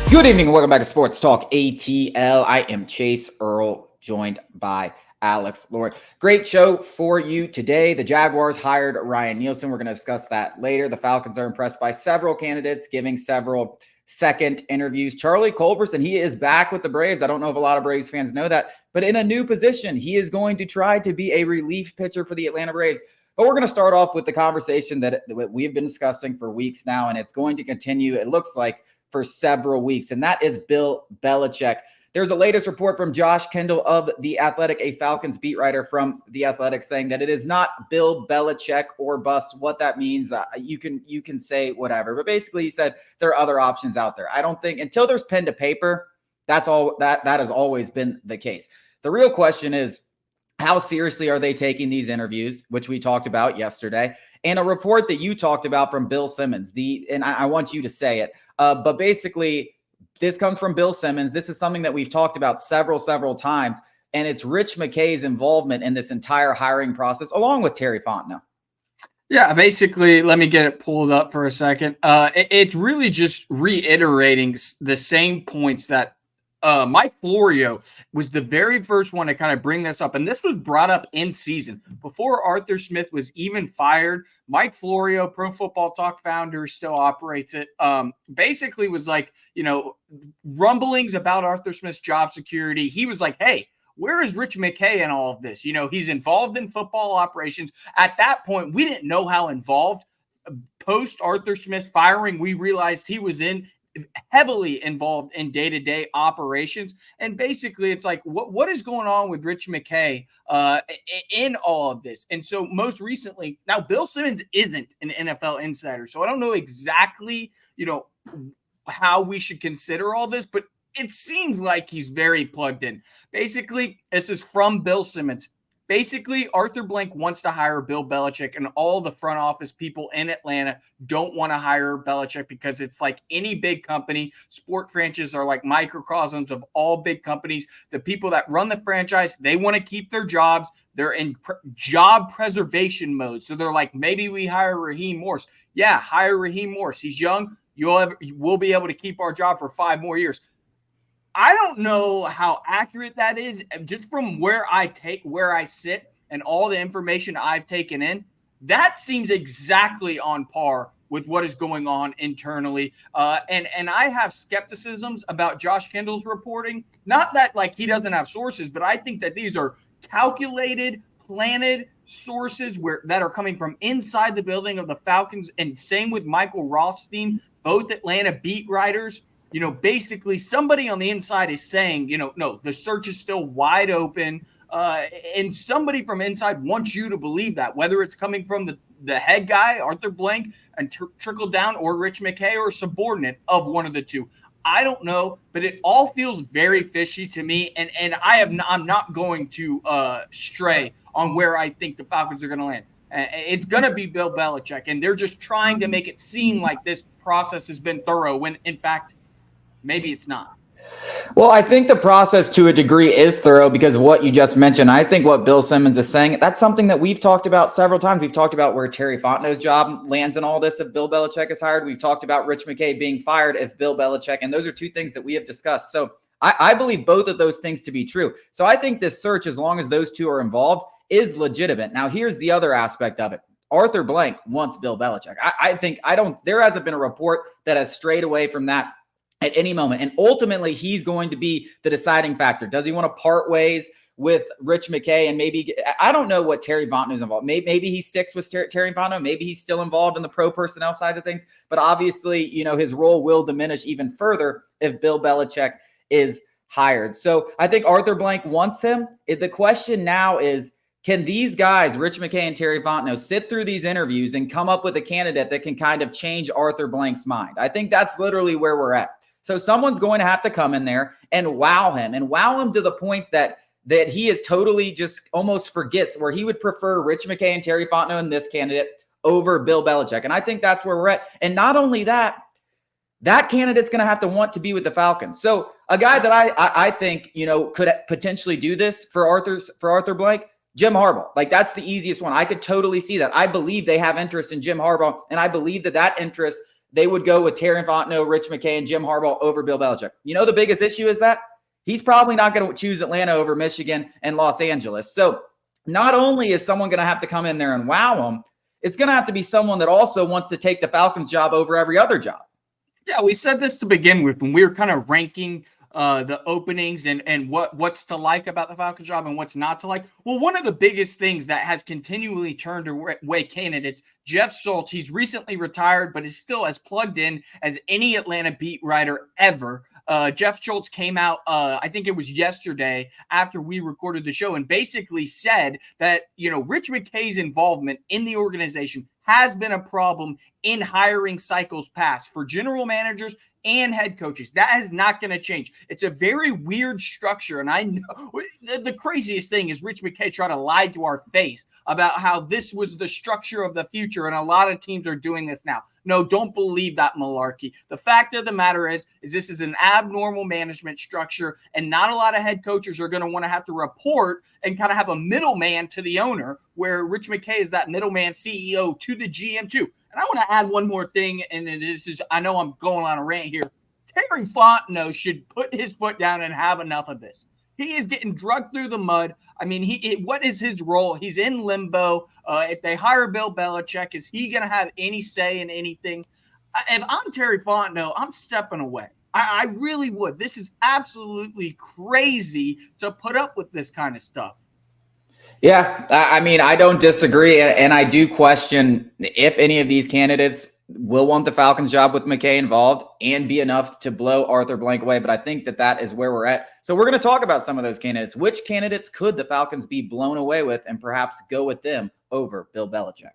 Good evening and welcome back to Sports Talk ATL. I am Chase Earl, joined by Alex Lord. Great show for you today. The Jaguars hired Ryan Nielsen. We're going to discuss that later. The Falcons are impressed by several candidates, giving several second interviews. Charlie Culberson, he is back with the Braves. I don't know if a lot of Braves fans know that, but in a new position, he is going to try to be a relief pitcher for the Atlanta Braves. But we're going to start off with the conversation that we've been discussing for weeks now, and it's going to continue, it looks like, for several weeks, and that is Bill Belichick. There's a latest report from Josh Kendall of The Athletic, a Falcons beat writer from The Athletic, saying that it is not Bill Belichick or bust. What that means, you can say whatever, but basically he said there are other options out there. I don't think until there's pen to paper, that's all that has always been the case. The real question is, how seriously are they taking these interviews, which we talked about yesterday, and a report that you talked about from Bill Simmons. And I want you to say it, but basically, this comes from Bill Simmons. This is something that we've talked about several times, and it's Rich McKay's involvement in this entire hiring process, along with Terry Fontenot. Yeah, basically, let me get it pulled up for a second. It's really just reiterating the same points that Mike Florio was the very first one to kind of bring this up. And this was brought up in season before Arthur Smith was even fired. Mike Florio, Pro Football Talk founder, still operates it. Basically was like, rumblings about Arthur Smith's job security. He was like, hey, where is Rich McKay in all of this? He's involved in football operations. At that point, we didn't know how involved. Post Arthur Smith firing, we realized he was heavily involved in day-to-day operations. And basically it's like, what is going on with Rich McKay in all of this? And so most recently, now Bill Simmons isn't an NFL insider, so I don't know exactly, how we should consider all this, but it seems like he's very plugged in. Basically, this is from Bill Simmons. Basically, Arthur Blank wants to hire Bill Belichick, and all the front office people in Atlanta don't want to hire Belichick because it's like any big company. Sport franchises are like microcosms of all big companies. The people that run the franchise, they want to keep their jobs. They're in job preservation mode. So they're like, maybe we hire Raheem Morris. Yeah, hire Raheem Morris. He's young. We'll be able to keep our job for 5 more years. I don't know how accurate that is. Just from where I sit and all the information I've taken in, that seems exactly on par with what is going on internally. And I have skepticisms about Josh Kendall's reporting. Not that he doesn't have sources, but I think that these are calculated, planted sources that are coming from inside the building of the Falcons. And same with Michael Rothstein, both Atlanta beat writers. Basically somebody on the inside is saying, no, the search is still wide open. And somebody from inside wants you to believe that, whether it's coming from the head guy, Arthur Blank, and trickle down, or Rich McKay, or a subordinate of one of the two. I don't know, but it all feels very fishy to me. And I'm not going to stray on where I think the Falcons are going to land. It's going to be Bill Belichick, and they're just trying to make it seem like this process has been thorough when, in fact, maybe it's not. Well, I think the process to a degree is thorough because of what you just mentioned. I think what Bill Simmons is saying, that's something that we've talked about several times. We've talked about where Terry Fontenot's job lands in all this if Bill Belichick is hired. We've talked about Rich McKay being fired if Bill Belichick, and those are two things that we have discussed. So I believe both of those things to be true. So I think this search, as long as those two are involved, is legitimate. Now, here's the other aspect of it. Arthur Blank wants Bill Belichick. There hasn't been a report that has strayed away from that at any moment. And ultimately, he's going to be the deciding factor. Does he want to part ways with Rich McKay? And maybe, I don't know what Terry Fontenot is involved. Maybe he sticks with Terry Fontenot. Maybe he's still involved in the pro personnel side of things. But obviously, his role will diminish even further if Bill Belichick is hired. So I think Arthur Blank wants him. The question now is, can these guys, Rich McKay and Terry Fontenot, sit through these interviews and come up with a candidate that can kind of change Arthur Blank's mind? I think that's literally where we're at. So someone's going to have to come in there and wow him to the point that he is totally just almost forgets where he would prefer Rich McKay and Terry Fontenot and this candidate over Bill Belichick. And I think that's where we're at. And not only that, that candidate's going to have to want to be with the Falcons. So a guy that I think, could potentially do this for Arthur Blank, Jim Harbaugh. That's the easiest one. I could totally see that. I believe they have interest in Jim Harbaugh, and I believe that interest they would go with Terry Fontenot, Rich McKay, and Jim Harbaugh over Bill Belichick. You know, the biggest issue is that he's probably not going to choose Atlanta over Michigan and Los Angeles. So not only is someone going to have to come in there and wow him, it's going to have to be someone that also wants to take the Falcons job over every other job. Yeah, we said this to begin with when we were kind of ranking the openings and what's to like about the Falcons job and what's not to like. Well, one of the biggest things that has continually turned away candidates, Jeff Schultz, he's recently retired, but is still as plugged in as any Atlanta beat writer ever. Jeff Schultz came out, I think it was yesterday after we recorded the show, and basically said that, Rich McKay's involvement in the organization has been a problem in hiring cycles past for general managers and head coaches. That is not going to change. It's a very weird structure. And I know the craziest thing is Rich McKay tried to lie to our face about how this was the structure of the future. And a lot of teams are doing this now. No, don't believe that malarkey. The fact of the matter is this is an abnormal management structure, and not a lot of head coaches are going to want to have to report and kind of have a middleman to the owner, where Rich McKay is that middleman CEO to the GM too. And I want to add one more thing, and this is, I know I'm going on a rant here. Terry Fontenot should put his foot down and have enough of this. He is getting drugged through the mud. I mean, what is his role? He's in limbo. If they hire Bill Belichick, is he going to have any say in anything? If I'm Terry Fontenot, I'm stepping away. I really would. This is absolutely crazy to put up with this kind of stuff. Yeah, I mean, I don't disagree. And I do question if any of these candidates will want the Falcons job with McKay involved and be enough to blow Arthur Blank away. But I think that is where we're at. So we're going to talk about some of those candidates. Which candidates could the Falcons be blown away with and perhaps go with them over Bill Belichick?